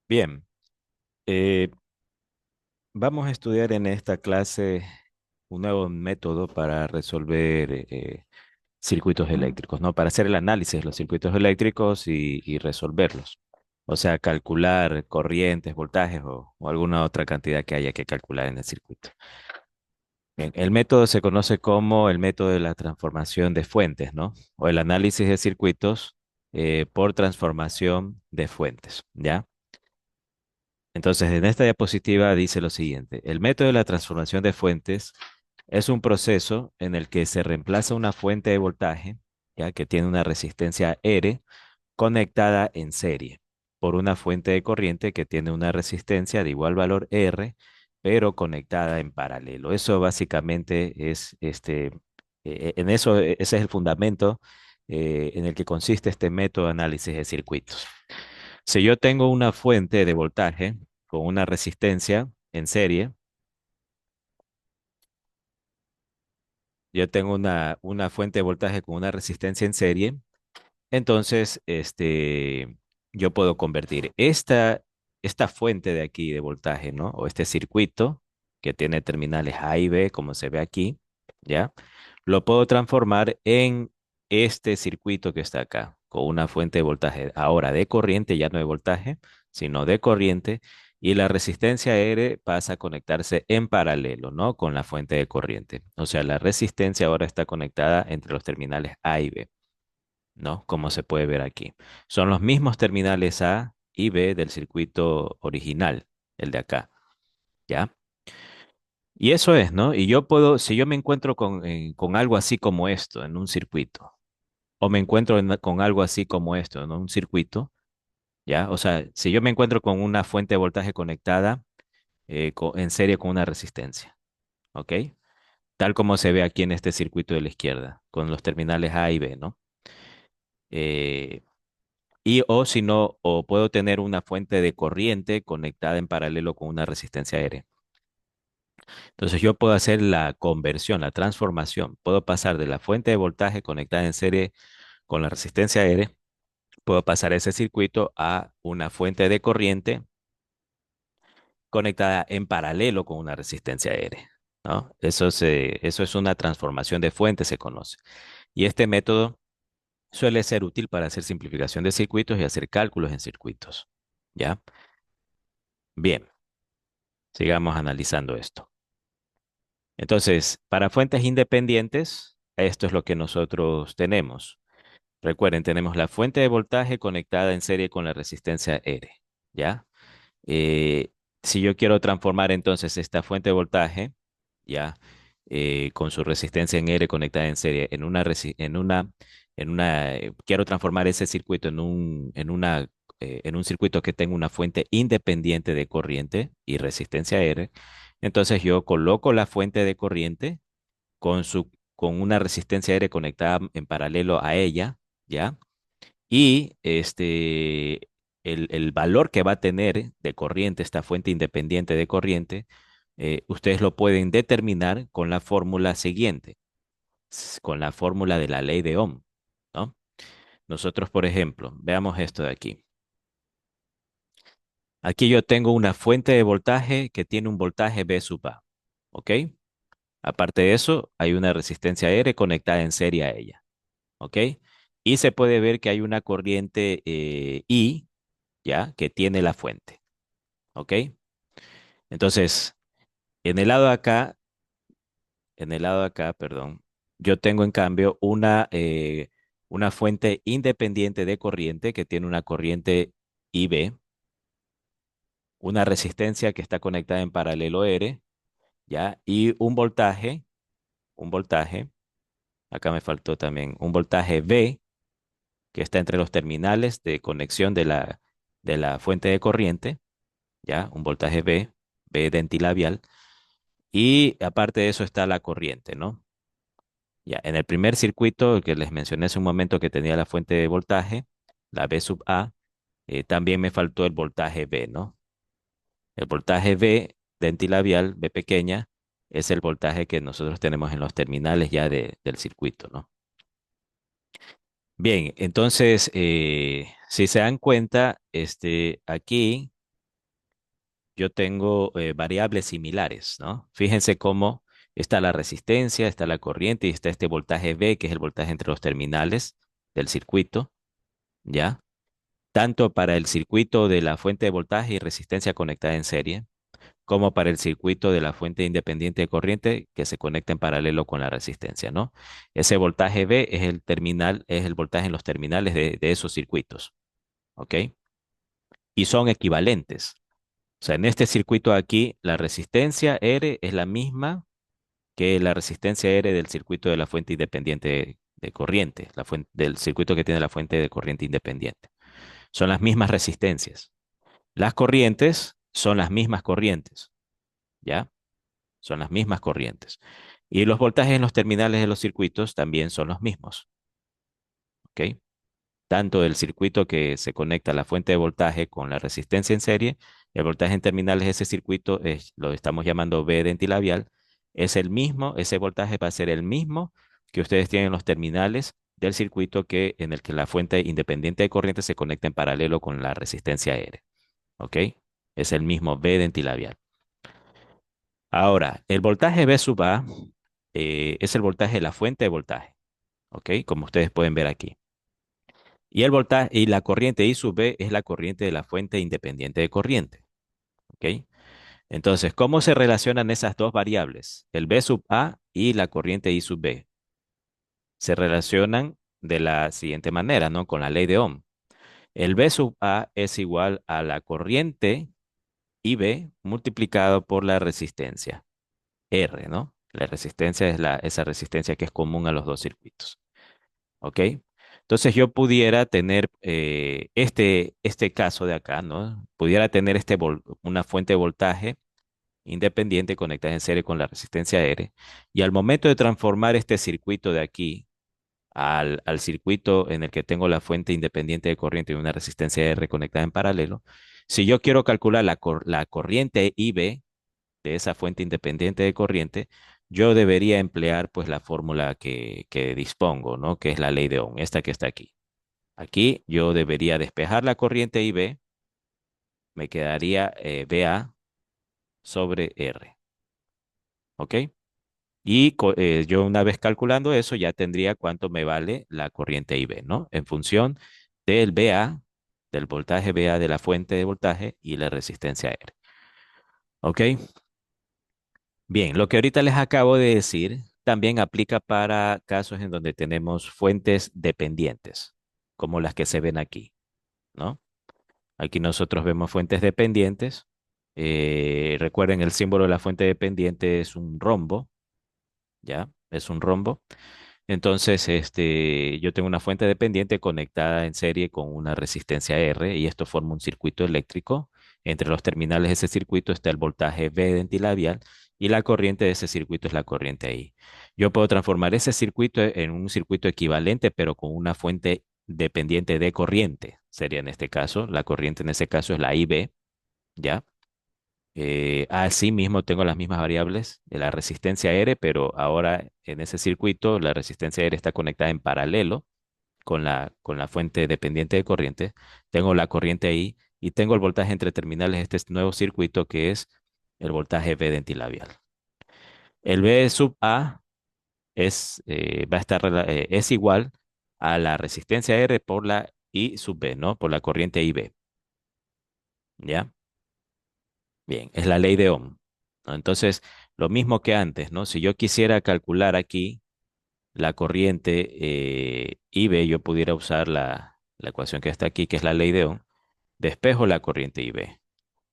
Bien, eh, vamos a estudiar en esta clase un nuevo método para resolver circuitos eléctricos, ¿no? Para hacer el análisis de los circuitos eléctricos y resolverlos. O sea, calcular corrientes, voltajes o alguna otra cantidad que haya que calcular en el circuito. Bien, el método se conoce como el método de la transformación de fuentes, ¿no? O el análisis de circuitos por transformación de fuentes, ¿ya? Entonces, en esta diapositiva dice lo siguiente: el método de la transformación de fuentes es un proceso en el que se reemplaza una fuente de voltaje, ya que tiene una resistencia R conectada en serie por una fuente de corriente que tiene una resistencia de igual valor R, pero conectada en paralelo. Eso básicamente es en eso, ese es el fundamento en el que consiste este método de análisis de circuitos. Si yo tengo una fuente de voltaje con una resistencia en serie, yo tengo una fuente de voltaje con una resistencia en serie, entonces yo puedo convertir esta fuente de aquí de voltaje, ¿no? O este circuito que tiene terminales A y B, como se ve aquí, ¿ya? Lo puedo transformar en este circuito que está acá, con una fuente de voltaje ahora de corriente, ya no de voltaje, sino de corriente, y la resistencia R pasa a conectarse en paralelo, ¿no? Con la fuente de corriente. O sea, la resistencia ahora está conectada entre los terminales A y B, ¿no? Como se puede ver aquí. Son los mismos terminales A y B del circuito original, el de acá, ¿ya? Y eso es, ¿no? Y yo puedo, si yo me encuentro con algo así como esto en un circuito, o me encuentro con algo así como esto en un circuito, ¿ya? O sea, si yo me encuentro con una fuente de voltaje conectada en serie con una resistencia, ¿ok? Tal como se ve aquí en este circuito de la izquierda, con los terminales A y B, ¿no? Eh, Y o si no, o puedo tener una fuente de corriente conectada en paralelo con una resistencia R. Entonces yo puedo hacer la conversión, la transformación. Puedo pasar de la fuente de voltaje conectada en serie con la resistencia R, puedo pasar ese circuito a una fuente de corriente conectada en paralelo con una resistencia R, ¿no? Eso es una transformación de fuente, se conoce. Y este método suele ser útil para hacer simplificación de circuitos y hacer cálculos en circuitos. ¿Ya? Bien. Sigamos analizando esto. Entonces, para fuentes independientes, esto es lo que nosotros tenemos. Recuerden, tenemos la fuente de voltaje conectada en serie con la resistencia R, ¿ya? Eh, si yo quiero transformar entonces esta fuente de voltaje, ¿ya? Con su resistencia en R conectada en serie quiero transformar ese circuito en un circuito que tenga una fuente independiente de corriente y resistencia R. Entonces yo coloco la fuente de corriente con una resistencia R conectada en paralelo a ella, ¿ya? Y el valor que va a tener de corriente, esta fuente independiente de corriente, ustedes lo pueden determinar con la fórmula siguiente, con la fórmula de la ley de Ohm, ¿no? Nosotros, por ejemplo, veamos esto de aquí. Aquí yo tengo una fuente de voltaje que tiene un voltaje V sub A, ¿ok? Aparte de eso, hay una resistencia R conectada en serie a ella, ¿ok? Y se puede ver que hay una corriente I, ¿ya? Que tiene la fuente, ¿ok? Entonces, en el lado de acá, en el lado de acá, perdón, yo tengo en cambio una fuente independiente de corriente que tiene una corriente IB, una resistencia que está conectada en paralelo R, ¿ya? Y un voltaje, acá me faltó también, un voltaje V que está entre los terminales de conexión de la fuente de corriente, ¿ya? Un voltaje V, V dentilabial. Y aparte de eso está la corriente, ¿no? Ya, en el primer circuito que les mencioné hace un momento que tenía la fuente de voltaje, la V sub A, también me faltó el voltaje V, ¿no? El voltaje V dentilabial, V pequeña, es el voltaje que nosotros tenemos en los terminales ya del circuito, ¿no? Bien, entonces, si se dan cuenta, aquí yo tengo variables similares, ¿no? Fíjense cómo está la resistencia, está la corriente y está este voltaje V, que es el voltaje entre los terminales del circuito, ¿ya? Tanto para el circuito de la fuente de voltaje y resistencia conectada en serie, como para el circuito de la fuente independiente de corriente que se conecta en paralelo con la resistencia, ¿no? Ese voltaje V es el terminal, es el voltaje en los terminales de esos circuitos, ¿ok? Y son equivalentes. O sea, en este circuito aquí, la resistencia R es la misma que la resistencia R del circuito de la fuente independiente de corriente, del circuito que tiene la fuente de corriente independiente. Son las mismas resistencias. Las corrientes son las mismas corrientes, ¿ya? Son las mismas corrientes. Y los voltajes en los terminales de los circuitos también son los mismos, ¿ok? Tanto el circuito que se conecta a la fuente de voltaje con la resistencia en serie, el voltaje en terminales de ese circuito lo estamos llamando V dentilabial, es el mismo, ese voltaje va a ser el mismo que ustedes tienen en los terminales del circuito en el que la fuente independiente de corriente se conecta en paralelo con la resistencia R, ¿ok? Es el mismo V dentilabial. Ahora, el voltaje V sub A es el voltaje de la fuente de voltaje, ¿ok? Como ustedes pueden ver aquí. Y el voltaje y la corriente I sub B es la corriente de la fuente independiente de corriente, ¿ok? Entonces, ¿cómo se relacionan esas dos variables? El V sub A y la corriente I sub B. Se relacionan de la siguiente manera, ¿no? Con la ley de Ohm. El V sub A es igual a la corriente IB multiplicado por la resistencia R, ¿no? La resistencia es esa resistencia que es común a los dos circuitos. ¿Ok? Entonces yo pudiera tener este caso de acá, ¿no? Pudiera tener una fuente de voltaje independiente conectada en serie con la resistencia R. Y al momento de transformar este circuito de aquí al circuito en el que tengo la fuente independiente de corriente y una resistencia R conectada en paralelo, si yo quiero calcular la corriente IB de esa fuente independiente de corriente, yo debería emplear pues la fórmula que dispongo, ¿no? Que es la ley de Ohm, esta que está aquí. Aquí yo debería despejar la corriente IB, me quedaría BA sobre R, ¿ok? Y yo una vez calculando eso ya tendría cuánto me vale la corriente IB, ¿no? En función del BA, del voltaje BA de la fuente de voltaje y la resistencia R, ¿ok? Bien, lo que ahorita les acabo de decir también aplica para casos en donde tenemos fuentes dependientes, como las que se ven aquí, ¿no? Aquí nosotros vemos fuentes dependientes. Recuerden, el símbolo de la fuente dependiente es un rombo, ¿ya? Es un rombo. Entonces, yo tengo una fuente dependiente conectada en serie con una resistencia R y esto forma un circuito eléctrico. Entre los terminales de ese circuito está el voltaje V dentilabial y la corriente de ese circuito es la corriente I. Yo puedo transformar ese circuito en un circuito equivalente, pero con una fuente dependiente de corriente. Sería en este caso, la corriente en ese caso es la IB, ¿ya? Asimismo, tengo las mismas variables de la resistencia R, pero ahora en ese circuito la resistencia R está conectada en paralelo con la fuente dependiente de corriente. Tengo la corriente ahí y tengo el voltaje entre terminales de este nuevo circuito que es el voltaje V dentilabial. El V sub A va a estar, es igual a la resistencia R por la I sub B, ¿no? Por la corriente IB. ¿Ya? Bien, es la ley de Ohm, ¿no? Entonces, lo mismo que antes, ¿no? Si yo quisiera calcular aquí la corriente IB, yo pudiera usar la ecuación que está aquí, que es la ley de Ohm, despejo la corriente IB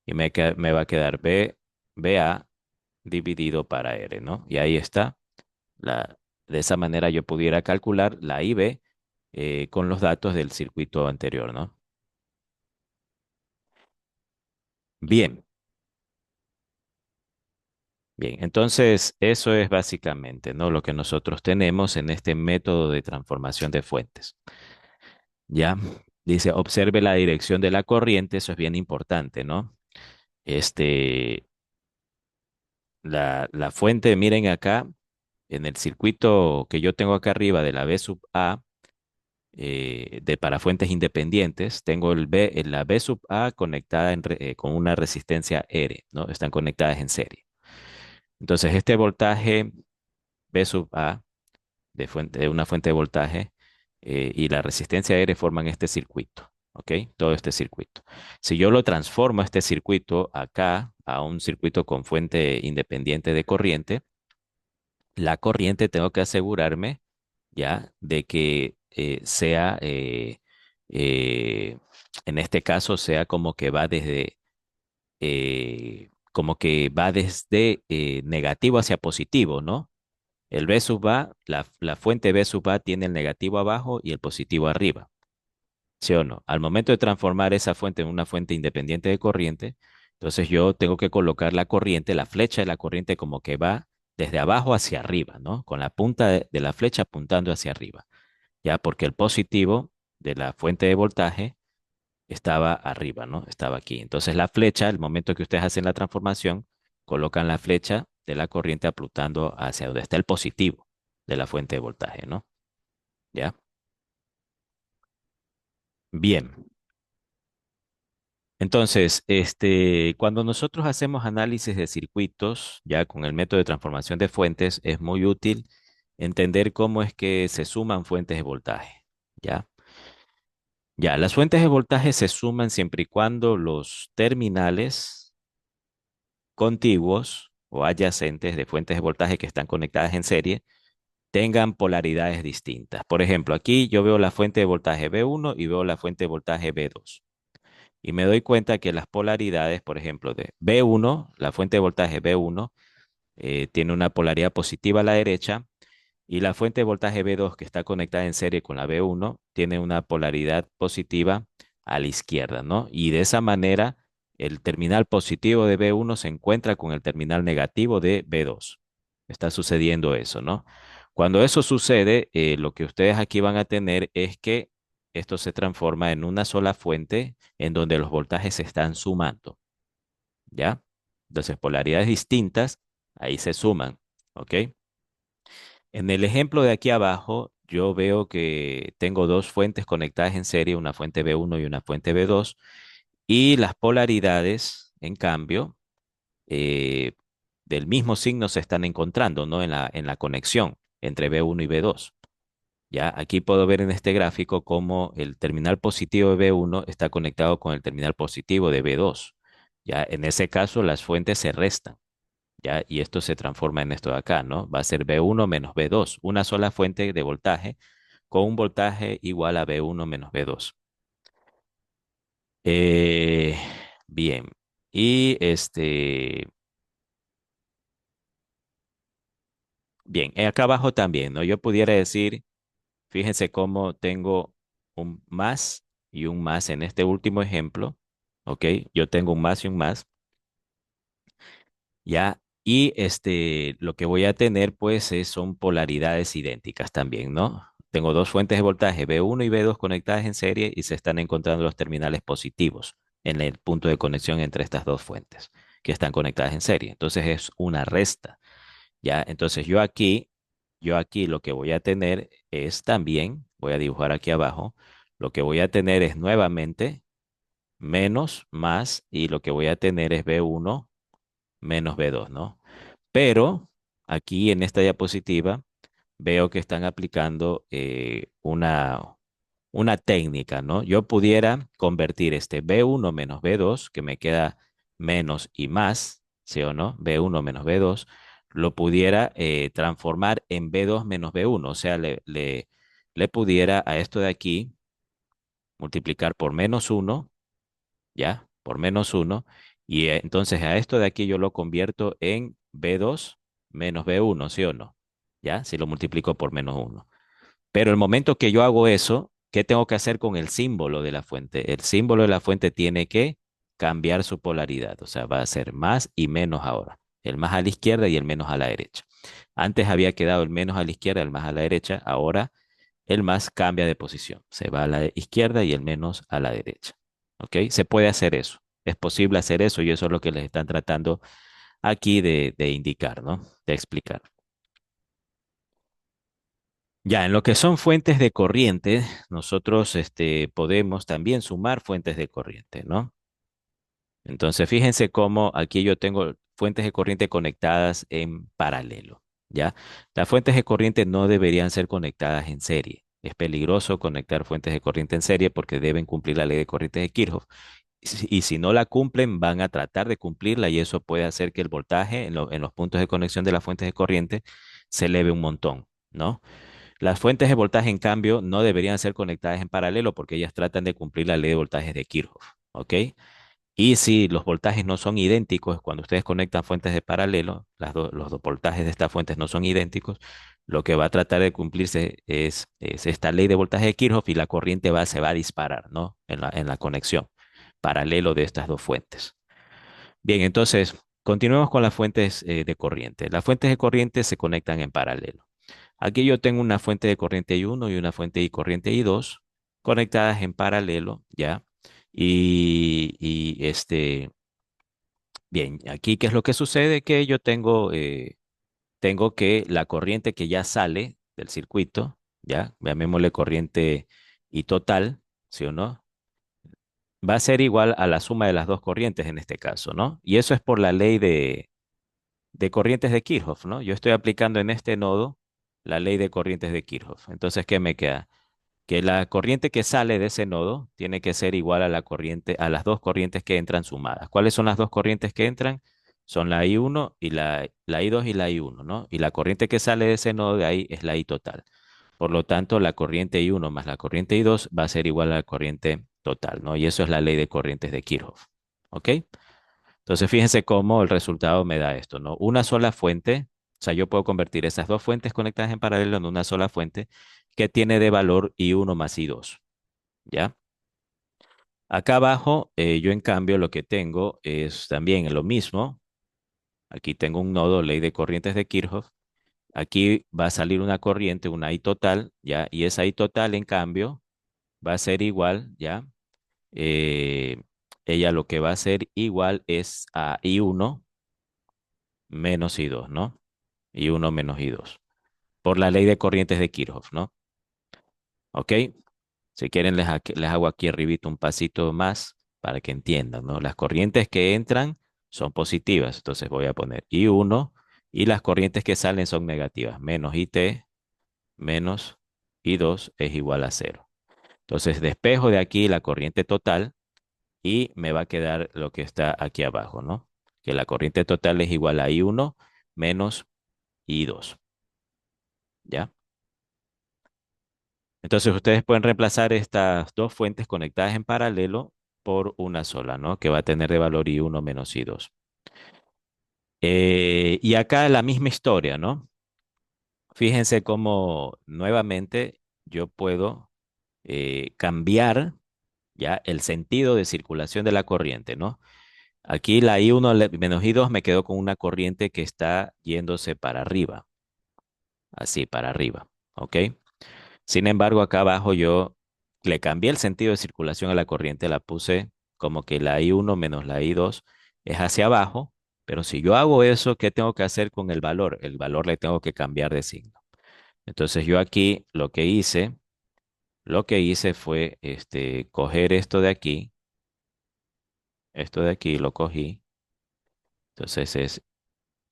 y me va a quedar BA dividido para R, ¿no? Y ahí está. De esa manera yo pudiera calcular la IB con los datos del circuito anterior, ¿no? Bien, bien. Entonces, eso es básicamente, ¿no? Lo que nosotros tenemos en este método de transformación de fuentes. ¿Ya? Dice, observe la dirección de la corriente, eso es bien importante, ¿no? Este, la fuente, miren acá, en el circuito que yo tengo acá arriba de la V sub A, para fuentes independientes, tengo la B sub A conectada con una resistencia R, ¿no? Están conectadas en serie. Entonces, este voltaje B sub A de una fuente de voltaje y la resistencia R forman este circuito, ¿ok? Todo este circuito. Si yo lo transformo este circuito acá a un circuito con fuente independiente de corriente, la corriente tengo que asegurarme ya de que eh, en este caso sea como que va desde negativo hacia positivo, ¿no? El B sub A, la fuente B sub A tiene el negativo abajo y el positivo arriba, ¿sí o no? Al momento de transformar esa fuente en una fuente independiente de corriente, entonces yo tengo que colocar la corriente, la flecha de la corriente como que va desde abajo hacia arriba, ¿no? Con la punta de la flecha apuntando hacia arriba, ¿ya? Porque el positivo de la fuente de voltaje estaba arriba, ¿no? Estaba aquí. Entonces la flecha, el momento que ustedes hacen la transformación, colocan la flecha de la corriente apuntando hacia donde está el positivo de la fuente de voltaje, ¿no? ¿Ya? Bien. Entonces, cuando nosotros hacemos análisis de circuitos, ya con el método de transformación de fuentes, es muy útil entender cómo es que se suman fuentes de voltaje, ¿ya? Ya, las fuentes de voltaje se suman siempre y cuando los terminales contiguos o adyacentes de fuentes de voltaje que están conectadas en serie tengan polaridades distintas. Por ejemplo, aquí yo veo la fuente de voltaje B1 y veo la fuente de voltaje B2. Y me doy cuenta que las polaridades, por ejemplo, de B1, la fuente de voltaje B1, tiene una polaridad positiva a la derecha y la fuente de voltaje B2 que está conectada en serie con la B1 tiene una polaridad positiva a la izquierda, ¿no? Y de esa manera el terminal positivo de B1 se encuentra con el terminal negativo de B2. Está sucediendo eso, ¿no? Cuando eso sucede, lo que ustedes aquí van a tener es que esto se transforma en una sola fuente en donde los voltajes se están sumando, ¿ya? Entonces, polaridades distintas, ahí se suman, ¿ok? En el ejemplo de aquí abajo, yo veo que tengo dos fuentes conectadas en serie, una fuente B1 y una fuente B2, y las polaridades, en cambio, eh, del mismo signo se están encontrando, ¿no? En la conexión entre B1 y B2. Ya, aquí puedo ver en este gráfico cómo el terminal positivo de B1 está conectado con el terminal positivo de B2. Ya, en ese caso, las fuentes se restan. ¿Ya? Y esto se transforma en esto de acá, ¿no? Va a ser B1 menos B2, una sola fuente de voltaje con un voltaje igual a B1 menos B2. Eh, bien, y bien, acá abajo también, ¿no? Yo pudiera decir, fíjense cómo tengo un más y un más en este último ejemplo, ¿ok? Yo tengo un más y un más. ¿Ya? Y lo que voy a tener, pues, son polaridades idénticas también, ¿no? Tengo dos fuentes de voltaje, B1 y B2 conectadas en serie y se están encontrando los terminales positivos en el punto de conexión entre estas dos fuentes que están conectadas en serie. Entonces es una resta, ¿ya? Entonces yo aquí lo que voy a tener es también, voy a dibujar aquí abajo, lo que voy a tener es nuevamente menos, más, y lo que voy a tener es B1 menos B2, ¿no? Pero aquí en esta diapositiva veo que están aplicando una técnica, ¿no? Yo pudiera convertir este B1 menos B2, que me queda menos y más, ¿sí o no? B1 menos B2, lo pudiera transformar en B2 menos B1, o sea, le pudiera a esto de aquí multiplicar por menos 1, ¿ya? Por menos uno. Y entonces a esto de aquí yo lo convierto en B2 menos B1, ¿sí o no? ¿Ya? Si lo multiplico por menos uno. Pero el momento que yo hago eso, ¿qué tengo que hacer con el símbolo de la fuente? El símbolo de la fuente tiene que cambiar su polaridad, o sea, va a ser más y menos ahora. El más a la izquierda y el menos a la derecha. Antes había quedado el menos a la izquierda, el más a la derecha, ahora el más cambia de posición. Se va a la izquierda y el menos a la derecha. ¿Ok? Se puede hacer eso. Es posible hacer eso y eso es lo que les están tratando aquí de indicar, ¿no? De explicar. Ya, en lo que son fuentes de corriente, nosotros podemos también sumar fuentes de corriente, ¿no? Entonces, fíjense cómo aquí yo tengo fuentes de corriente conectadas en paralelo, ¿ya? Las fuentes de corriente no deberían ser conectadas en serie. Es peligroso conectar fuentes de corriente en serie porque deben cumplir la ley de corriente de Kirchhoff. Y si no la cumplen, van a tratar de cumplirla y eso puede hacer que el voltaje en los puntos de conexión de las fuentes de corriente se eleve un montón, ¿no? Las fuentes de voltaje, en cambio, no deberían ser conectadas en paralelo porque ellas tratan de cumplir la ley de voltajes de Kirchhoff, ¿ok? Y si los voltajes no son idénticos, cuando ustedes conectan fuentes de paralelo, los dos voltajes de estas fuentes no son idénticos, lo que va a tratar de cumplirse es esta ley de voltaje de Kirchhoff y la corriente se va a disparar, ¿no? En la conexión paralelo de estas dos fuentes. Bien, entonces, continuemos con las fuentes de corriente. Las fuentes de corriente se conectan en paralelo. Aquí yo tengo una fuente de corriente I1 y una fuente de corriente I2 conectadas en paralelo, ¿ya? Y bien, aquí ¿qué es lo que sucede? Que yo tengo que la corriente que ya sale del circuito, ¿ya? Llamémosle corriente I total, ¿sí o no? Va a ser igual a la suma de las dos corrientes en este caso, ¿no? Y eso es por la ley de corrientes de Kirchhoff, ¿no? Yo estoy aplicando en este nodo la ley de corrientes de Kirchhoff. Entonces, ¿qué me queda? Que la corriente que sale de ese nodo tiene que ser igual a la corriente, a las dos corrientes que entran sumadas. ¿Cuáles son las dos corrientes que entran? Son la I1 y la I2 y la I1, ¿no? Y la corriente que sale de ese nodo de ahí es la I total. Por lo tanto, la corriente I1 más la corriente I2 va a ser igual a la corriente total, ¿no? Y eso es la ley de corrientes de Kirchhoff. ¿Ok? Entonces, fíjense cómo el resultado me da esto, ¿no? Una sola fuente, o sea, yo puedo convertir esas dos fuentes conectadas en paralelo en una sola fuente que tiene de valor I1 más I2, ¿ya? Acá abajo, yo en cambio lo que tengo es también lo mismo. Aquí tengo un nodo, ley de corrientes de Kirchhoff. Aquí va a salir una corriente, una I total, ¿ya? Y esa I total, en cambio, va a ser igual, ¿ya? Eh, ella lo que va a ser igual es a I1 menos I2, ¿no? I1 menos I2, por la ley de corrientes de Kirchhoff, ¿no? ¿Ok? Si quieren, les hago aquí arribito un pasito más para que entiendan, ¿no? Las corrientes que entran son positivas, entonces voy a poner I1 y las corrientes que salen son negativas, menos IT menos I2 es igual a cero. Entonces despejo de aquí la corriente total y me va a quedar lo que está aquí abajo, ¿no? Que la corriente total es igual a I1 menos I2, ¿ya? Entonces ustedes pueden reemplazar estas dos fuentes conectadas en paralelo por una sola, ¿no? Que va a tener de valor I1 menos I2. Y acá la misma historia, ¿no? Fíjense cómo nuevamente yo puedo cambiar ya el sentido de circulación de la corriente, ¿no? Aquí la I1 menos I2 me quedó con una corriente que está yéndose para arriba, así para arriba, ¿ok? Sin embargo, acá abajo yo le cambié el sentido de circulación a la corriente, la puse como que la I1 menos la I2 es hacia abajo, pero si yo hago eso, ¿qué tengo que hacer con el valor? El valor le tengo que cambiar de signo. Entonces yo aquí lo que hice fue coger esto de aquí lo cogí, entonces es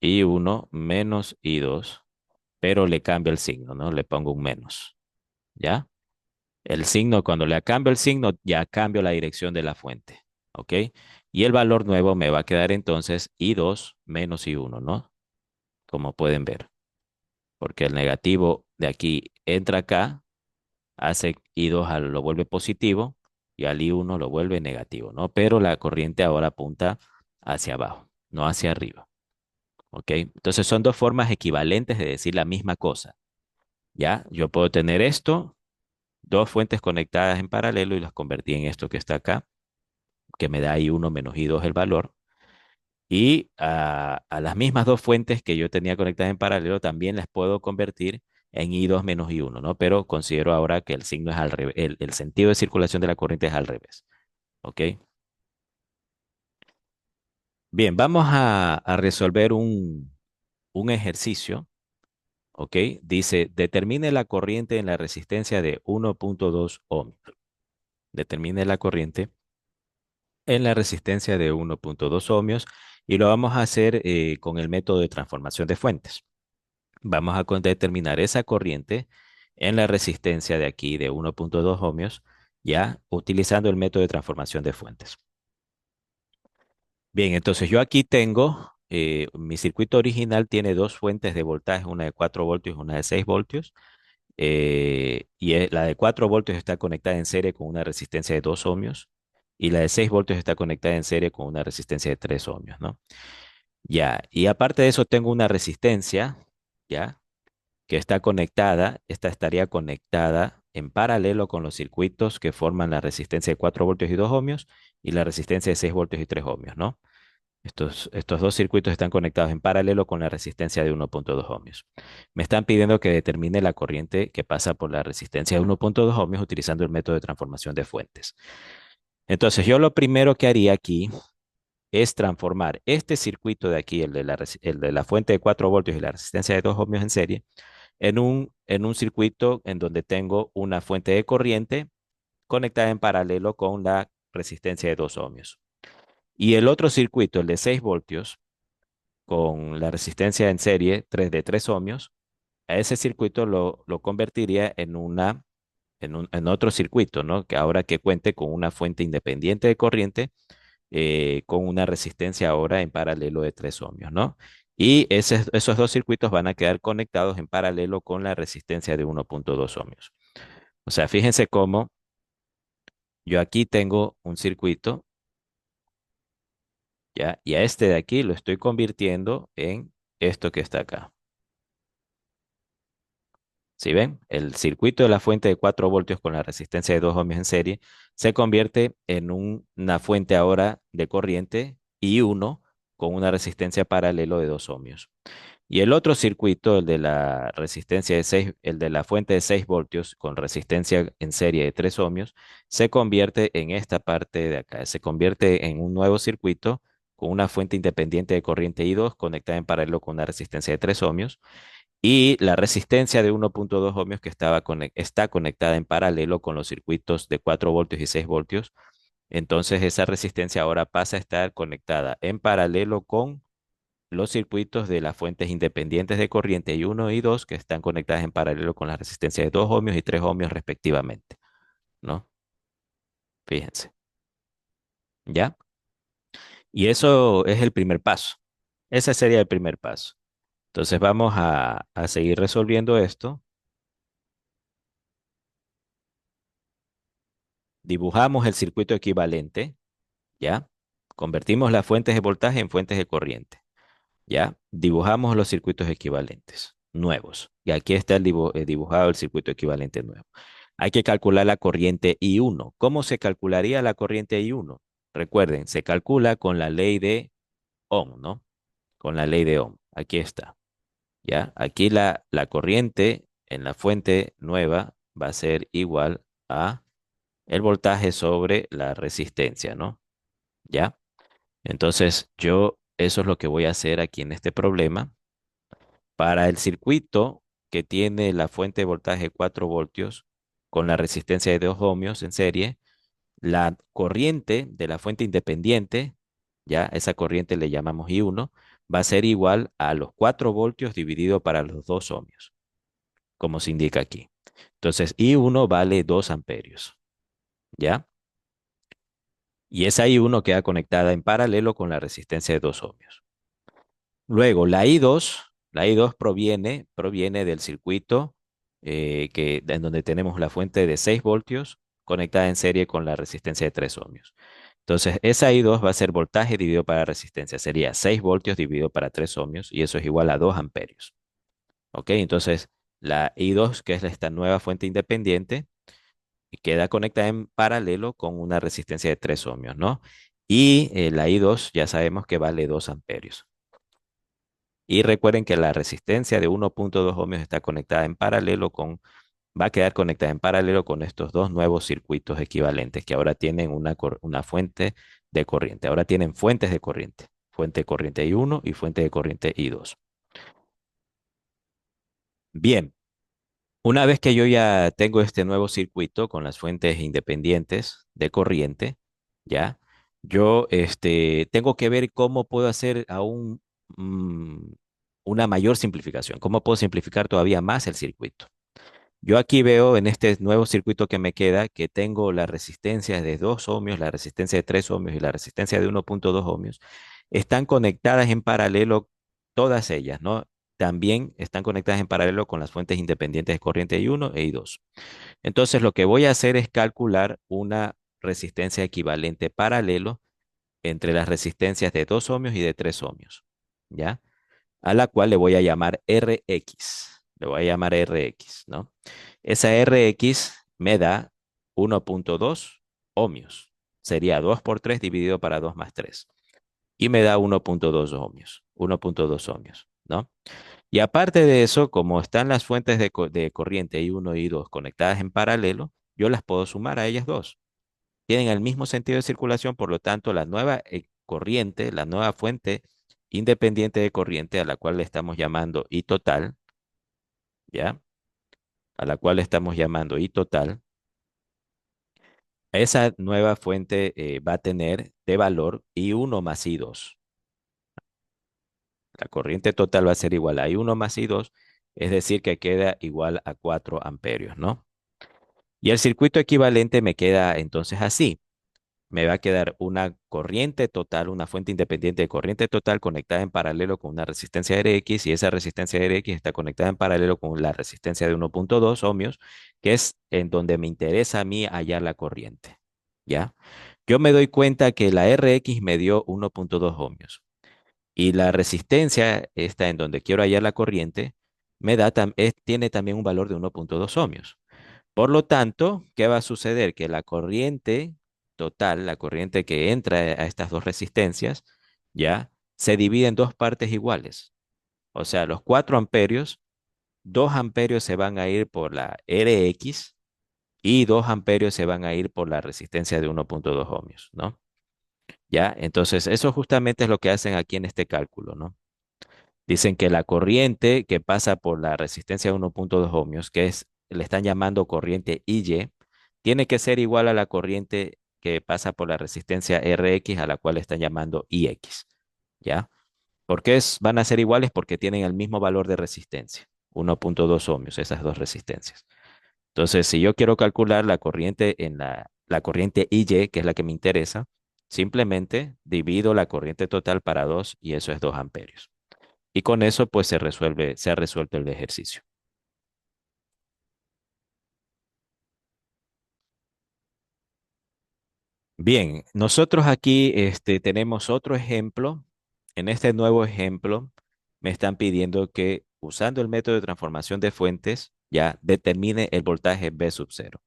I1 menos I2, pero le cambio el signo, ¿no? Le pongo un menos, ¿ya? El signo, cuando le cambio el signo, ya cambio la dirección de la fuente. ¿Ok? Y el valor nuevo me va a quedar entonces I2 menos I1, ¿no? Como pueden ver. Porque el negativo de aquí entra acá, hace I2 lo vuelve positivo y al I1 lo vuelve negativo, ¿no? Pero la corriente ahora apunta hacia abajo, no hacia arriba. ¿Ok? Entonces son dos formas equivalentes de decir la misma cosa. ¿Ya? Yo puedo tener esto, dos fuentes conectadas en paralelo y las convertí en esto que está acá, que me da I1 menos I2 el valor. Y a las mismas dos fuentes que yo tenía conectadas en paralelo también las puedo convertir en I2 menos I1, ¿no? Pero considero ahora que el signo es al revés, el sentido de circulación de la corriente es al revés. ¿Ok? Bien, vamos a resolver un ejercicio ¿ok? Dice, determine la corriente en la resistencia de 1.2 ohms. Determine la corriente en la resistencia de 1.2 ohmios y lo vamos a hacer con el método de transformación de fuentes. Vamos a determinar esa corriente en la resistencia de aquí de 1.2 ohmios, ya utilizando el método de transformación de fuentes. Bien, entonces yo aquí tengo, mi circuito original tiene dos fuentes de voltaje, una de 4 voltios y una de 6 voltios. La de 4 voltios está conectada en serie con una resistencia de 2 ohmios y la de 6 voltios está conectada en serie con una resistencia de 3 ohmios, ¿no? Ya, y aparte de eso tengo una resistencia, ¿ya? Que está conectada, esta estaría conectada en paralelo con los circuitos que forman la resistencia de 4 voltios y 2 ohmios y la resistencia de 6 voltios y 3 ohmios, ¿no? Estos dos circuitos están conectados en paralelo con la resistencia de 1.2 ohmios. Me están pidiendo que determine la corriente que pasa por la resistencia de 1.2 ohmios utilizando el método de transformación de fuentes. Entonces, yo lo primero que haría aquí es transformar este circuito de aquí, el de la fuente de 4 voltios y la resistencia de 2 ohmios en serie, en un circuito en donde tengo una fuente de corriente conectada en paralelo con la resistencia de 2 ohmios. Y el otro circuito, el de 6 voltios, con la resistencia en serie 3 de 3 ohmios, a ese circuito lo convertiría en otro circuito, ¿no? Que ahora que cuente con una fuente independiente de corriente, con una resistencia ahora en paralelo de 3 ohmios, ¿no? Y esos dos circuitos van a quedar conectados en paralelo con la resistencia de 1.2 ohmios. O sea, fíjense cómo yo aquí tengo un circuito, ¿ya? Y a este de aquí lo estoy convirtiendo en esto que está acá. ¿Sí ven? El circuito de la fuente de 4 voltios con la resistencia de 2 ohmios en serie se convierte en una fuente ahora de corriente I1 con una resistencia paralelo de 2 ohmios. Y el otro circuito, el de la resistencia de 6, el de la fuente de 6 voltios con resistencia en serie de 3 ohmios, se convierte en esta parte de acá. Se convierte en un nuevo circuito con una fuente independiente de corriente I2 conectada en paralelo con una resistencia de 3 ohmios y la resistencia de 1.2 ohmios que está conectada en paralelo con los circuitos de 4 voltios y 6 voltios. Entonces esa resistencia ahora pasa a estar conectada en paralelo con los circuitos de las fuentes independientes de corriente I1 y 2 que están conectadas en paralelo con la resistencia de 2 ohmios y 3 ohmios respectivamente, ¿no? Fíjense, ¿ya? Y eso es el primer paso. Ese sería el primer paso. Entonces vamos a seguir resolviendo esto. Dibujamos el circuito equivalente, ¿ya? Convertimos las fuentes de voltaje en fuentes de corriente, ¿ya? Dibujamos los circuitos equivalentes nuevos. Y aquí está dibujado el circuito equivalente nuevo. Hay que calcular la corriente I1. ¿Cómo se calcularía la corriente I1? Recuerden, se calcula con la ley de Ohm, ¿no? Con la ley de Ohm. Aquí está, ¿ya? Aquí la corriente en la fuente nueva va a ser igual a el voltaje sobre la resistencia, ¿no? ¿Ya? Entonces, eso es lo que voy a hacer aquí en este problema. Para el circuito que tiene la fuente de voltaje 4 voltios con la resistencia de 2 ohmios en serie, la corriente de la fuente independiente, ya esa corriente le llamamos I1, va a ser igual a los 4 voltios dividido para los 2 ohmios, como se indica aquí. Entonces, I1 vale 2 amperios, ¿ya? Y esa I1 queda conectada en paralelo con la resistencia de 2 ohmios. Luego, la I2 proviene del circuito en donde tenemos la fuente de 6 voltios conectada en serie con la resistencia de 3 ohmios. Entonces, esa I2 va a ser voltaje dividido para resistencia. Sería 6 voltios dividido para 3 ohmios y eso es igual a 2 amperios. ¿Ok? Entonces, la I2, que es esta nueva fuente independiente, queda conectada en paralelo con una resistencia de 3 ohmios, ¿no? Y la I2 ya sabemos que vale 2 amperios. Y recuerden que la resistencia de 1.2 ohmios está conectada en paralelo va a quedar conectada en paralelo con estos dos nuevos circuitos equivalentes que ahora tienen una fuente de corriente. Ahora tienen fuentes de corriente. Fuente de corriente I1 y fuente de corriente I2. Bien, una vez que yo ya tengo este nuevo circuito con las fuentes independientes de corriente, ya, yo tengo que ver cómo puedo hacer aún mm, una mayor simplificación, cómo puedo simplificar todavía más el circuito. Yo aquí veo en este nuevo circuito que me queda que tengo la resistencia de 2 ohmios, la resistencia de 3 ohmios y la resistencia de 1,2 ohmios. Están conectadas en paralelo todas ellas, ¿no? También están conectadas en paralelo con las fuentes independientes de corriente I1 e I2. Entonces, lo que voy a hacer es calcular una resistencia equivalente paralelo entre las resistencias de 2 ohmios y de 3 ohmios, ¿ya? A la cual le voy a llamar Rx. Le voy a llamar Rx, ¿no? Esa Rx me da 1,2 ohmios. Sería 2 por 3 dividido para 2 más 3. Y me da 1,2 ohmios. 1,2 ohmios, ¿no? Y aparte de eso, como están las fuentes de corriente I1 y I2 conectadas en paralelo, yo las puedo sumar a ellas dos. Tienen el mismo sentido de circulación, por lo tanto, la nueva corriente, la nueva fuente independiente de corriente, a la cual le estamos llamando I total, ¿ya? A la cual le estamos llamando I total, esa nueva fuente va a tener de valor I1 más I2. La corriente total va a ser igual a I1 más I2, es decir, que queda igual a 4 amperios, ¿no? Y el circuito equivalente me queda entonces así. Me va a quedar una corriente total, una fuente independiente de corriente total conectada en paralelo con una resistencia Rx y esa resistencia Rx está conectada en paralelo con la resistencia de 1,2 ohmios, que es en donde me interesa a mí hallar la corriente. ¿Ya? Yo me doy cuenta que la Rx me dio 1,2 ohmios y la resistencia, esta en donde quiero hallar la corriente, tiene también un valor de 1,2 ohmios. Por lo tanto, ¿qué va a suceder? Que la corriente total, la corriente que entra a estas dos resistencias, ya se divide en dos partes iguales. O sea, los 4 amperios, 2 amperios se van a ir por la Rx y 2 amperios se van a ir por la resistencia de 1,2 ohmios, ¿no? Ya, entonces eso justamente es lo que hacen aquí en este cálculo, ¿no? Dicen que la corriente que pasa por la resistencia de 1,2 ohmios, le están llamando corriente IY, tiene que ser igual a la corriente que pasa por la resistencia RX, a la cual le están llamando IX. ¿Ya? ¿Por qué van a ser iguales? Porque tienen el mismo valor de resistencia, 1,2 ohmios, esas dos resistencias. Entonces, si yo quiero calcular la corriente la corriente IY, que es la que me interesa, simplemente divido la corriente total para 2 y eso es 2 amperios. Y con eso, pues se ha resuelto el ejercicio. Bien, nosotros aquí tenemos otro ejemplo. En este nuevo ejemplo, me están pidiendo que usando el método de transformación de fuentes, ya determine el voltaje V sub cero.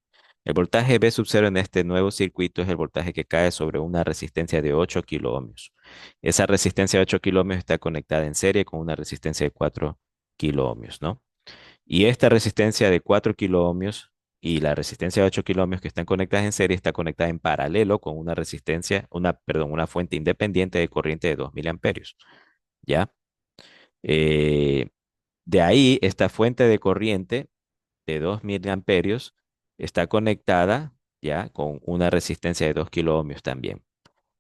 El voltaje V sub cero en este nuevo circuito es el voltaje que cae sobre una resistencia de 8 kilo ohmios. Esa resistencia de 8 kilo ohmios está conectada en serie con una resistencia de 4 kilo ohmios, ¿no? Y esta resistencia de 4 kiloohmios y la resistencia de 8 kiloohmios que están conectadas en serie está conectada en paralelo con una perdón, una fuente independiente de corriente de 2 miliamperios. ¿Ya? Eh, de ahí, esta fuente de corriente de 2 miliamperios está conectada ya con una resistencia de 2 kiloohmios también.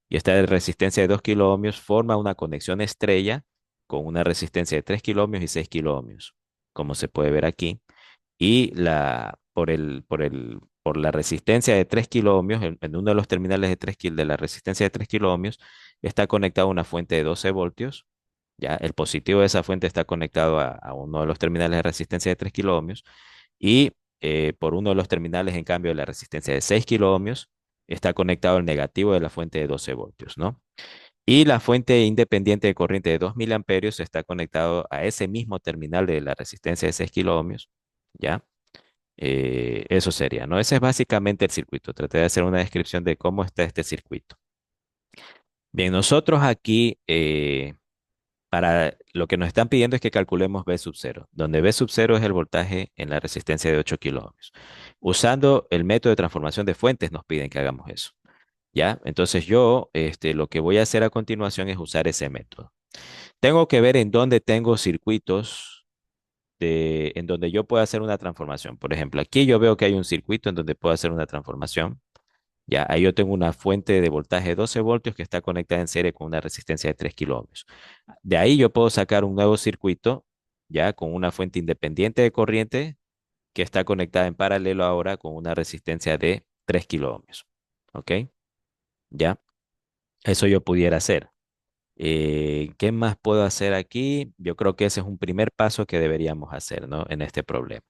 Y esta resistencia de 2 kiloohmios forma una conexión estrella con una resistencia de 3 kiloohmios y 6 kiloohmios, como se puede ver aquí. Y por la resistencia de 3 kiloohmios, en uno de los terminales de de la resistencia de 3 kiloohmios, está conectada una fuente de 12 voltios. Ya, el positivo de esa fuente está conectado a uno de los terminales de resistencia de 3 kiloohmios. Y por uno de los terminales, en cambio, de la resistencia de 6 kiloohmios, está conectado el negativo de la fuente de 12 voltios, ¿no? Y la fuente independiente de corriente de 2 miliamperios está conectado a ese mismo terminal de la resistencia de 6 kiloohmios, ¿ya? Eso sería, ¿no? Ese es básicamente el circuito. Traté de hacer una descripción de cómo está este circuito. Bien, nosotros aquí, para lo que nos están pidiendo es que calculemos V sub cero, donde V sub cero es el voltaje en la resistencia de 8 kiloohmios. Usando el método de transformación de fuentes nos piden que hagamos eso, ¿ya? Entonces yo, lo que voy a hacer a continuación es usar ese método. Tengo que ver en dónde tengo circuitos en donde yo pueda hacer una transformación. Por ejemplo, aquí yo veo que hay un circuito en donde puedo hacer una transformación. Ya, ahí yo tengo una fuente de voltaje de 12 voltios que está conectada en serie con una resistencia de 3 kiloohmios. De ahí yo puedo sacar un nuevo circuito, ya con una fuente independiente de corriente que está conectada en paralelo ahora con una resistencia de 3 kiloohmios. ¿Ok? Ya, eso yo pudiera hacer. ¿Qué más puedo hacer aquí? Yo creo que ese es un primer paso que deberíamos hacer, ¿no? En este problema.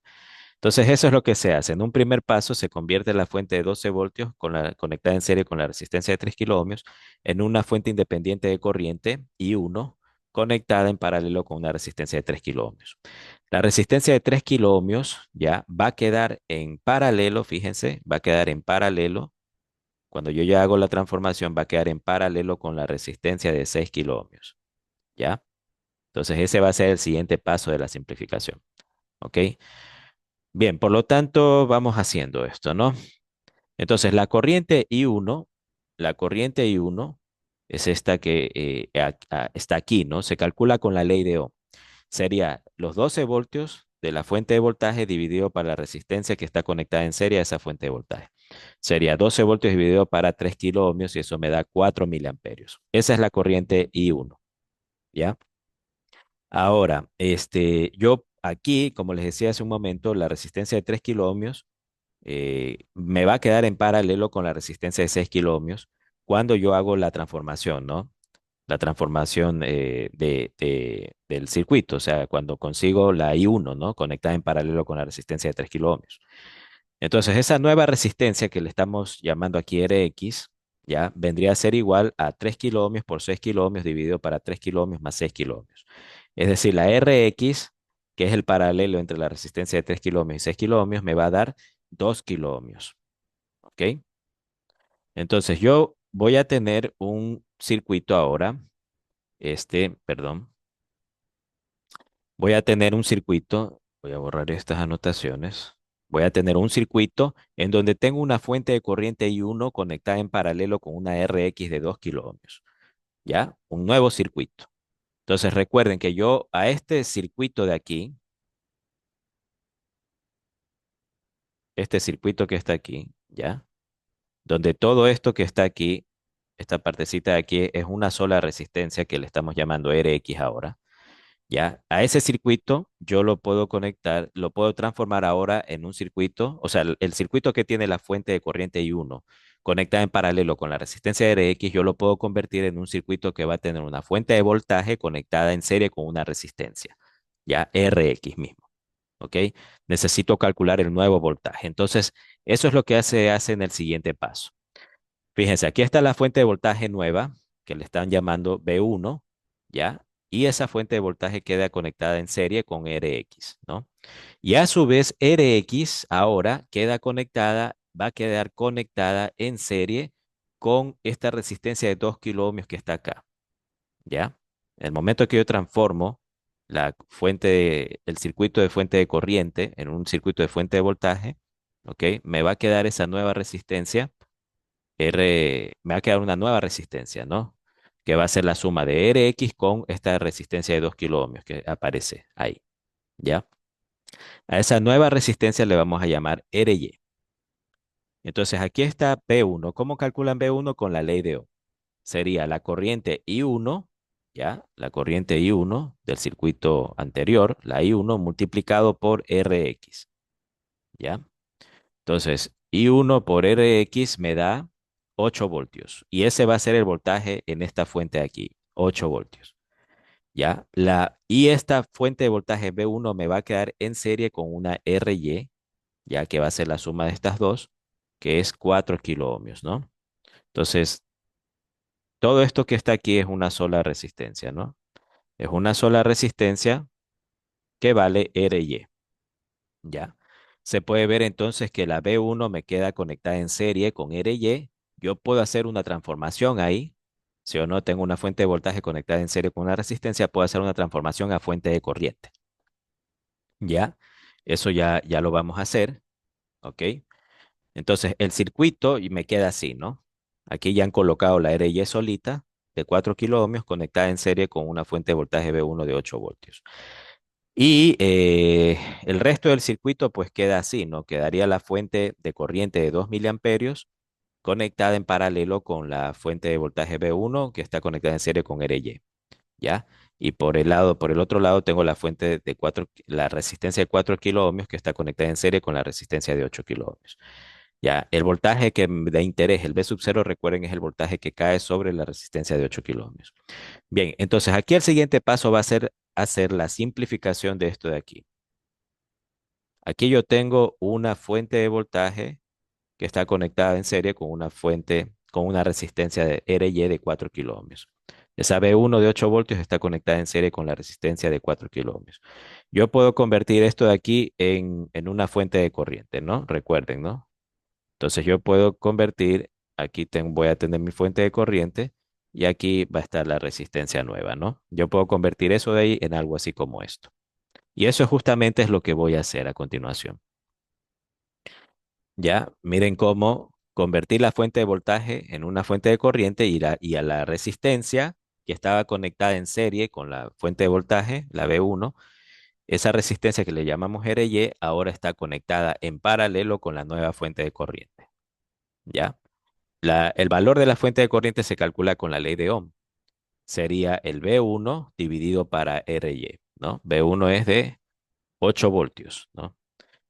Entonces, eso es lo que se hace. En un primer paso, se convierte la fuente de 12 voltios conectada en serie con la resistencia de 3 kiloohmios en una fuente independiente de corriente I1 conectada en paralelo con una resistencia de 3 kiloohmios. La resistencia de 3 kiloohmios ya va a quedar en paralelo, fíjense, va a quedar en paralelo. Cuando yo ya hago la transformación, va a quedar en paralelo con la resistencia de 6 kiloohmios. ¿Ya? Entonces, ese va a ser el siguiente paso de la simplificación. ¿Ok? Bien, por lo tanto, vamos haciendo esto, ¿no? Entonces, la corriente I1 es esta que está aquí, ¿no? Se calcula con la ley de Ohm. Sería los 12 voltios de la fuente de voltaje dividido para la resistencia que está conectada en serie a esa fuente de voltaje. Sería 12 voltios dividido para 3 kiloohmios y eso me da 4 miliamperios. Esa es la corriente I1, ¿ya? Ahora, yo aquí, como les decía hace un momento, la resistencia de 3 kiloohmios me va a quedar en paralelo con la resistencia de 6 kiloohmios cuando yo hago la transformación, ¿no? La transformación del circuito, o sea, cuando consigo la I1, ¿no? Conectada en paralelo con la resistencia de 3 kiloohmios. Entonces, esa nueva resistencia que le estamos llamando aquí Rx, ya vendría a ser igual a 3 kiloohmios por 6 kiloohmios dividido para 3 kiloohmios más 6 kiloohmios. Es decir, la Rx, que es el paralelo entre la resistencia de 3 kiloohmios y 6 kiloohmios, me va a dar 2 kiloohmios. ¿Ok? Entonces, yo voy a tener un circuito ahora, perdón, voy a tener un circuito, voy a borrar estas anotaciones. Voy a tener un circuito en donde tengo una fuente de corriente I1 conectada en paralelo con una Rx de 2 kiloohmios. ¿Ya? Un nuevo circuito. Entonces recuerden que yo a este circuito de aquí, este circuito que está aquí, ¿ya? Donde todo esto que está aquí, esta partecita de aquí es una sola resistencia que le estamos llamando Rx ahora. Ya, a ese circuito yo lo puedo conectar, lo puedo transformar ahora en un circuito, o sea, el circuito que tiene la fuente de corriente I1 conectada en paralelo con la resistencia de Rx, yo lo puedo convertir en un circuito que va a tener una fuente de voltaje conectada en serie con una resistencia, ya Rx mismo, ¿ok? Necesito calcular el nuevo voltaje. Entonces, eso es lo que hace en el siguiente paso. Fíjense, aquí está la fuente de voltaje nueva, que le están llamando B1, ¿ya? Y esa fuente de voltaje queda conectada en serie con Rx, ¿no? Y a su vez, Rx ahora va a quedar conectada en serie con esta resistencia de 2 kiloohmios que está acá, ¿ya? En el momento que yo transformo el circuito de fuente de corriente en un circuito de fuente de voltaje, ¿ok? Me va a quedar esa nueva resistencia me va a quedar una nueva resistencia, ¿no? Que va a ser la suma de Rx con esta resistencia de 2 kiloohmios que aparece ahí, ¿ya? A esa nueva resistencia le vamos a llamar Ry. Entonces aquí está B1. ¿Cómo calculan B1? Con la ley de Ohm. Sería la corriente I1, ¿ya? La corriente I1 del circuito anterior, la I1 multiplicado por Rx, ¿ya? Entonces, I1 por Rx me da 8 voltios. Y ese va a ser el voltaje en esta fuente de aquí, 8 voltios. ¿Ya? Y esta fuente de voltaje B1 me va a quedar en serie con una Ry, ya que va a ser la suma de estas dos, que es 4 kiloohmios, ¿no? Entonces, todo esto que está aquí es una sola resistencia, ¿no? Es una sola resistencia que vale Ry. ¿Ya? Se puede ver entonces que la B1 me queda conectada en serie con RY. Yo puedo hacer una transformación ahí. Si o no tengo una fuente de voltaje conectada en serie con una resistencia, puedo hacer una transformación a fuente de corriente. ¿Ya? Eso ya lo vamos a hacer. ¿Ok? Entonces el circuito y me queda así, ¿no? Aquí ya han colocado la RY solita de 4 kiloohmios conectada en serie con una fuente de voltaje B1 de 8 voltios. Y el resto del circuito pues queda así, ¿no? Quedaría la fuente de corriente de 2 miliamperios conectada en paralelo con la fuente de voltaje B1 que está conectada en serie con RY, ¿ya? Y por el otro lado tengo la fuente de 4, la resistencia de 4 kiloohmios que está conectada en serie con la resistencia de 8 kiloohmios. Ya, el voltaje que me da interés, el V sub 0, recuerden, es el voltaje que cae sobre la resistencia de 8 kiloohmios. Bien, entonces aquí el siguiente paso va a ser hacer la simplificación de esto de aquí. Aquí yo tengo una fuente de voltaje que está conectada en serie con una fuente, con una resistencia de RY de 4 kiloohmios. Esa B1 de 8 voltios está conectada en serie con la resistencia de 4 kiloohmios. Yo puedo convertir esto de aquí en una fuente de corriente, ¿no? Recuerden, ¿no? Entonces yo puedo convertir, aquí voy a tener mi fuente de corriente y aquí va a estar la resistencia nueva, ¿no? Yo puedo convertir eso de ahí en algo así como esto. Y eso justamente es lo que voy a hacer a continuación. Ya, miren cómo convertir la fuente de voltaje en una fuente de corriente y a la resistencia que estaba conectada en serie con la fuente de voltaje, la B1, esa resistencia que le llamamos RY ahora está conectada en paralelo con la nueva fuente de corriente. ¿Ya? El valor de la fuente de corriente se calcula con la ley de Ohm. Sería el B1 dividido para RY, ¿no? B1 es de 8 voltios, ¿no?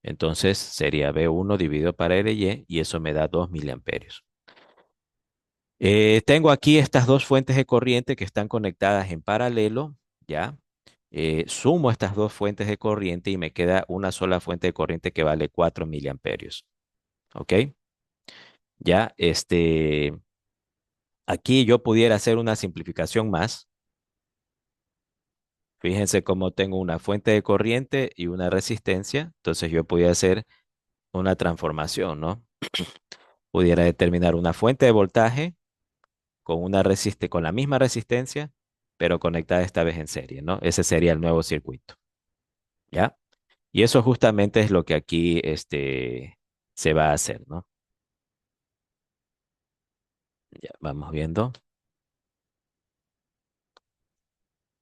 Entonces sería B1 dividido para RY y eso me da 2 miliamperios. Tengo aquí estas dos fuentes de corriente que están conectadas en paralelo, ¿ya? Sumo estas dos fuentes de corriente y me queda una sola fuente de corriente que vale 4 miliamperios, ¿ok? Ya, aquí yo pudiera hacer una simplificación más. Fíjense cómo tengo una fuente de corriente y una resistencia, entonces yo podía hacer una transformación, ¿no? Pudiera determinar una fuente de voltaje con con la misma resistencia, pero conectada esta vez en serie, ¿no? Ese sería el nuevo circuito, ¿ya? Y eso justamente es lo que aquí se va a hacer, ¿no? Ya, vamos viendo.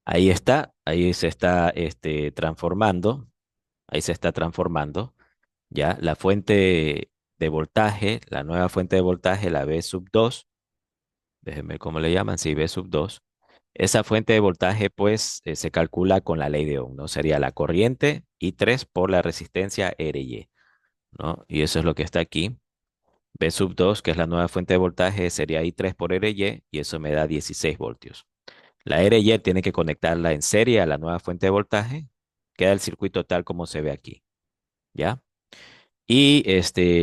Ahí está, ahí se está transformando, ahí se está transformando, ¿ya? La fuente de voltaje, la nueva fuente de voltaje, la V sub 2, déjenme ver cómo le llaman, sí, V sub 2. Esa fuente de voltaje, pues, se calcula con la ley de Ohm, ¿no? Sería la corriente I3 por la resistencia RY, ¿no? Y eso es lo que está aquí. V sub 2, que es la nueva fuente de voltaje, sería I3 por RY y eso me da 16 voltios. La RY tiene que conectarla en serie a la nueva fuente de voltaje. Queda el circuito tal como se ve aquí, ¿ya? Y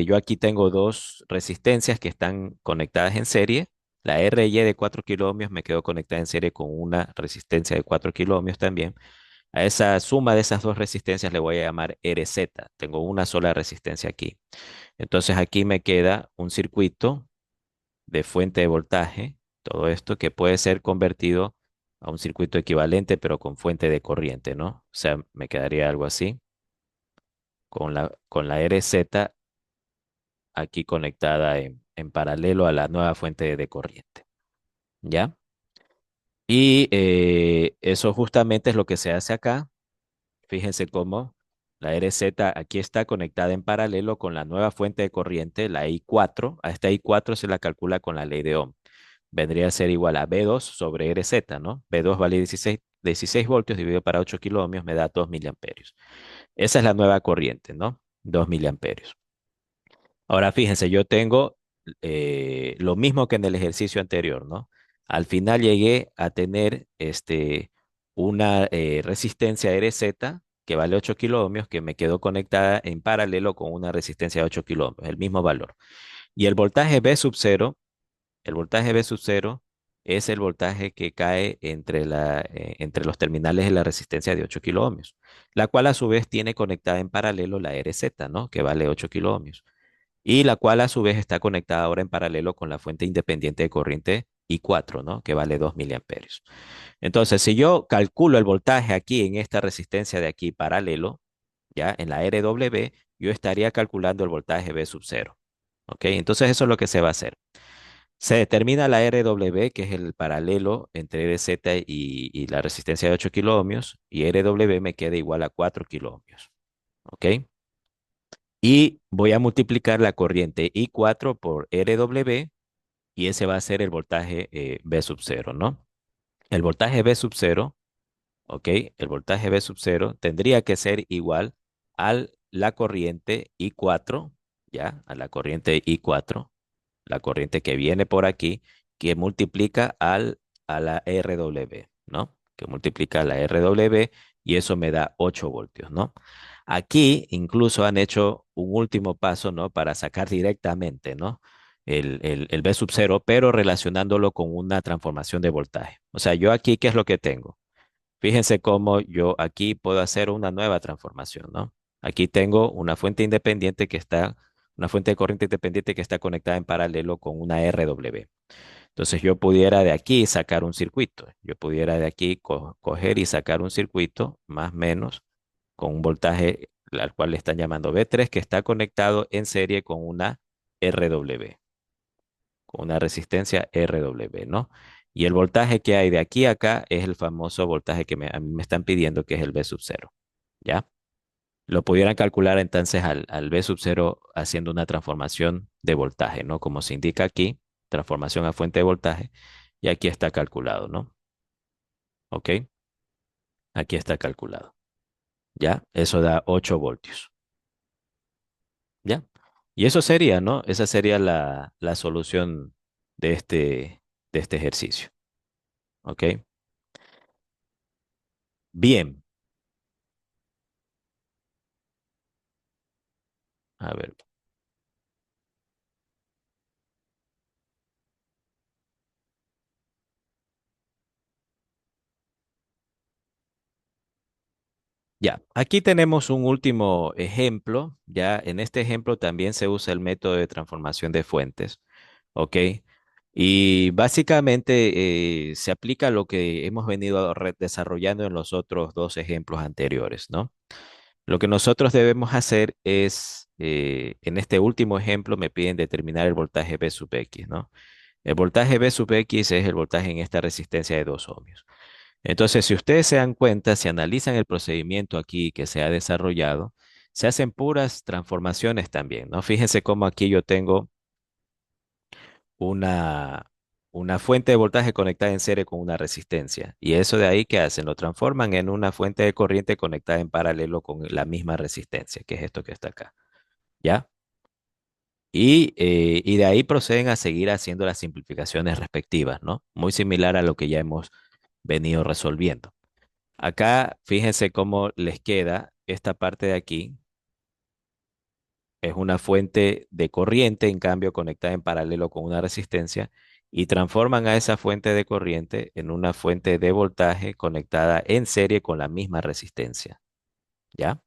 yo aquí tengo dos resistencias que están conectadas en serie. La RY de 4 kiloohmios me quedó conectada en serie con una resistencia de 4 kiloohmios también. A esa suma de esas dos resistencias le voy a llamar RZ. Tengo una sola resistencia aquí. Entonces aquí me queda un circuito de fuente de voltaje, todo esto que puede ser convertido a un circuito equivalente, pero con fuente de corriente, ¿no? O sea, me quedaría algo así, con la RZ aquí conectada en paralelo a la nueva fuente de corriente, ¿ya? Y eso justamente es lo que se hace acá. Fíjense cómo la RZ aquí está conectada en paralelo con la nueva fuente de corriente, la I4. A esta I4 se la calcula con la ley de Ohm. Vendría a ser igual a B2 sobre RZ, ¿no? B2 vale 16 voltios dividido para 8 kiloohmios me da 2 miliamperios. Esa es la nueva corriente, ¿no? 2 miliamperios. Ahora fíjense, yo tengo lo mismo que en el ejercicio anterior, ¿no? Al final llegué a tener una resistencia RZ que vale 8 kiloohmios que me quedó conectada en paralelo con una resistencia de 8 kiloohmios, el mismo valor. Y el voltaje V sub 0 es el voltaje que cae entre los terminales de la resistencia de 8 kiloohmios, la cual a su vez tiene conectada en paralelo la RZ, ¿no? Que vale 8 kiloohmios y la cual a su vez está conectada ahora en paralelo con la fuente independiente de corriente I4, ¿no? Que vale 2 miliamperios. Entonces, si yo calculo el voltaje aquí en esta resistencia de aquí paralelo, ya en la RW, yo estaría calculando el voltaje V sub 0. ¿Ok? Entonces, eso es lo que se va a hacer. Se determina la RW, que es el paralelo entre RZ y la resistencia de 8 kiloohmios, y RW me queda igual a 4 kiloohmios. ¿Ok? Y voy a multiplicar la corriente I4 por RW, y ese va a ser el voltaje V sub 0, ¿no? El voltaje V sub 0, ¿ok? El voltaje V sub 0 tendría que ser igual a la corriente I4, ¿ya? A la corriente I4, la corriente que viene por aquí, que multiplica a la RW, ¿no? Que multiplica a la RW, y eso me da 8 voltios, ¿no? Aquí incluso han hecho un último paso, ¿no? Para sacar directamente, ¿no? El V sub 0, pero relacionándolo con una transformación de voltaje. O sea, yo aquí, ¿qué es lo que tengo? Fíjense cómo yo aquí puedo hacer una nueva transformación, ¿no? Aquí tengo una fuente independiente una fuente de corriente independiente que está conectada en paralelo con una RW. Entonces yo pudiera de aquí sacar un circuito. Yo pudiera de aquí coger y sacar un circuito más o menos con un voltaje al cual le están llamando V3, que está conectado en serie con una RW, con una resistencia RW, ¿no? Y el voltaje que hay de aquí a acá es el famoso voltaje que a mí me están pidiendo, que es el V sub 0, ¿ya? Lo pudieran calcular entonces al V sub 0 haciendo una transformación de voltaje, ¿no? Como se indica aquí, transformación a fuente de voltaje, y aquí está calculado, ¿no? ¿Ok? Aquí está calculado, ¿ya? Eso da 8 voltios, ¿ya? Y eso sería, ¿no? Esa sería la solución de de este ejercicio, ¿ok? Bien, a ver. Ya, aquí tenemos un último ejemplo. Ya en este ejemplo también se usa el método de transformación de fuentes, ¿ok? Y básicamente se aplica lo que hemos venido desarrollando en los otros dos ejemplos anteriores, ¿no? Lo que nosotros debemos hacer es, en este último ejemplo me piden determinar el voltaje V sub X, ¿no? El voltaje V sub X es el voltaje en esta resistencia de 2 ohmios. Entonces, si ustedes se dan cuenta, si analizan el procedimiento aquí que se ha desarrollado, se hacen puras transformaciones también, ¿no? Fíjense cómo aquí yo tengo una, una fuente de voltaje conectada en serie con una resistencia. Y eso de ahí, ¿qué hacen? Lo transforman en una fuente de corriente conectada en paralelo con la misma resistencia, que es esto que está acá, ¿ya? Y de ahí proceden a seguir haciendo las simplificaciones respectivas, ¿no? Muy similar a lo que ya hemos venido resolviendo. Acá, fíjense cómo les queda esta parte de aquí. Es una fuente de corriente, en cambio, conectada en paralelo con una resistencia, y transforman a esa fuente de corriente en una fuente de voltaje conectada en serie con la misma resistencia. ¿Ya?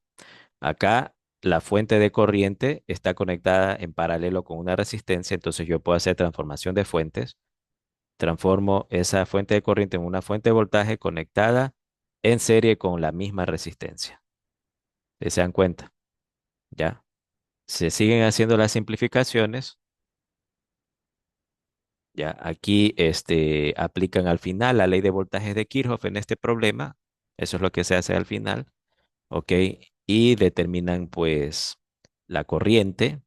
Acá la fuente de corriente está conectada en paralelo con una resistencia, entonces yo puedo hacer transformación de fuentes. Transformo esa fuente de corriente en una fuente de voltaje conectada en serie con la misma resistencia. ¿Se dan cuenta? ¿Ya? Se siguen haciendo las simplificaciones. Ya, aquí aplican al final la ley de voltajes de Kirchhoff en este problema. Eso es lo que se hace al final, ¿ok? Y determinan pues la corriente,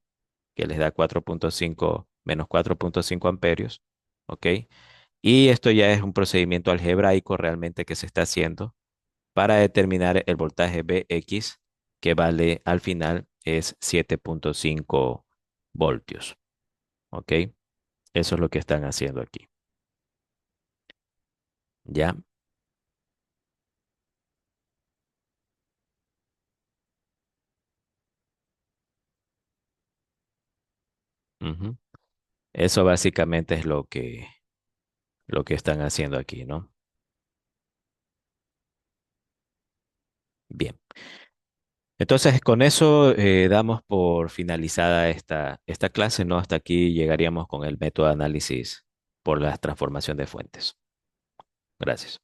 que les da 4,5 menos 4,5 amperios, ¿ok? Y esto ya es un procedimiento algebraico realmente que se está haciendo para determinar el voltaje Vx, que vale al final es 7,5 voltios, ¿ok? Eso es lo que están haciendo aquí, ¿ya? Ujú. Eso básicamente es lo que están haciendo aquí, ¿no? Bien. Entonces, con eso damos por finalizada esta clase, ¿no? Hasta aquí llegaríamos con el método de análisis por la transformación de fuentes. Gracias.